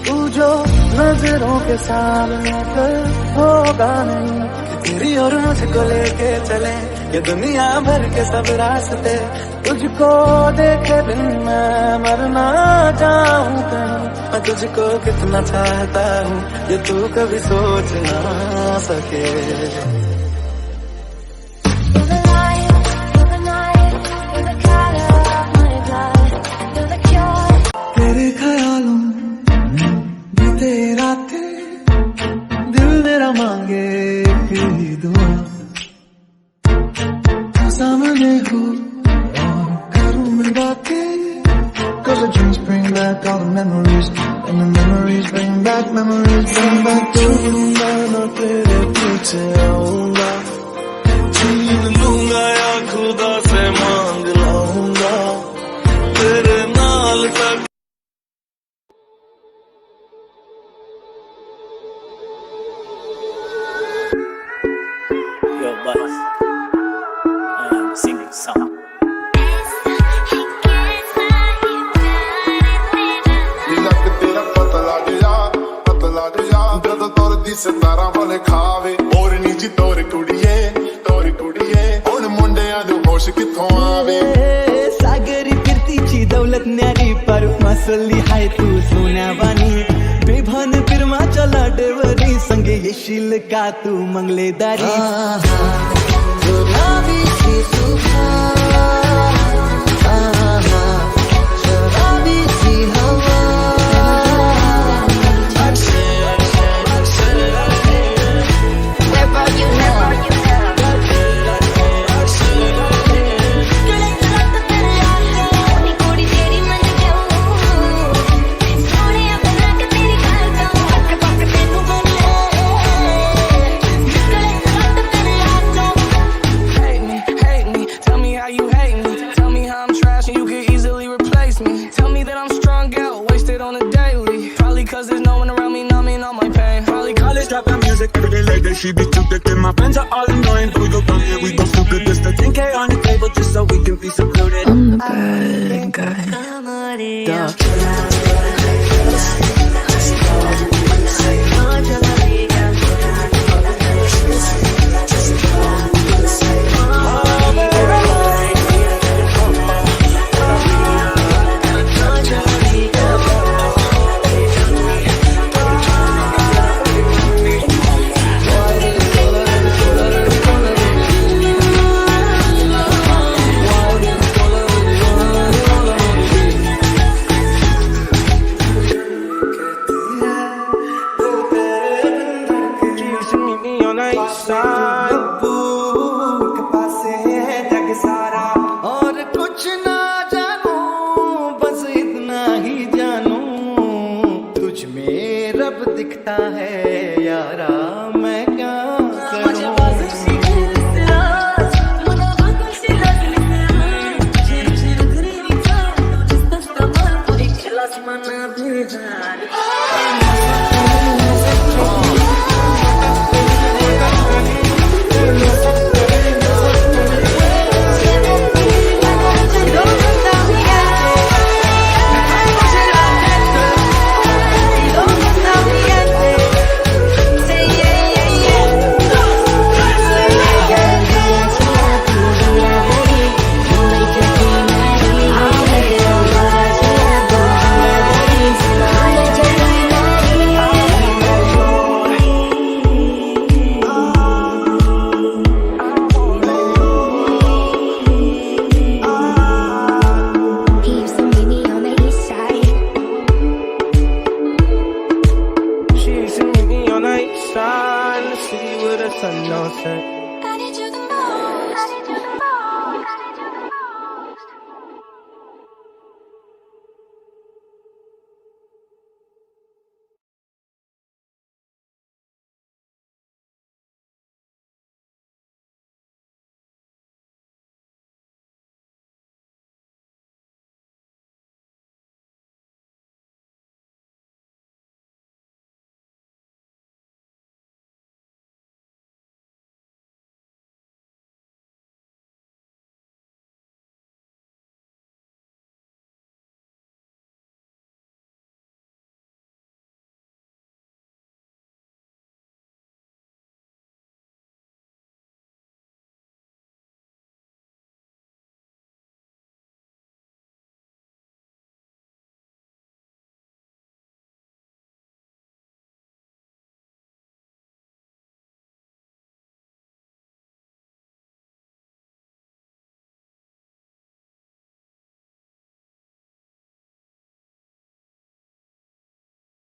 तू जो नजरों के सामने कल होगा नहीं कि तेरी और मुझको लेके चले ये दुनिया भर के सब रास्ते। तुझको देखे बिन मैं मरना चाहूं कहीं, मैं तुझको कितना चाहता हूँ ये तू कभी सोच ना सके। तेरे ख्यालों बीते रातें दिल मेरा मांगे एक दुआ, तू सामने हो और करूँ मैं बातें। Cause the dreams bring back all the memories, and the memories bring back to you। मैं तेरे पीछे आऊंगा, छीन लूंगा या खुदा से मांग लाऊंगा तेरे नाल तक। Yo, Buzz, sing this song. ਜਦੋਂ ਤੁਰਦੀ ਸਿਤਾਰਾਂ ਵਾਲੇ ਖਾਵੇ ਮੋਰਨੀ ਜੀ ਤੋਰ ਕੁੜੀਏ ਹੁਣ ਮੁੰਡਿਆਂ ਦੇ ਹੋਸ਼ ਕਿੱਥੋਂ आवे। सागरी फिरतीची दौलत न्यारी पर मसली हाय तू सोन्यावानी बेभान फिरमाच्या लाटेवरी संगे येशील का तू मंगलेदारी। She be too thick and my friends are all annoying, but we go come here, we go stupid. Just a 10K on the table just so we can be secluded. I'm the bad guy. और कुछ ना जानू बस इतना ही जानू तुझ में रब दिखता है यारा मैं क्या करूं। Mana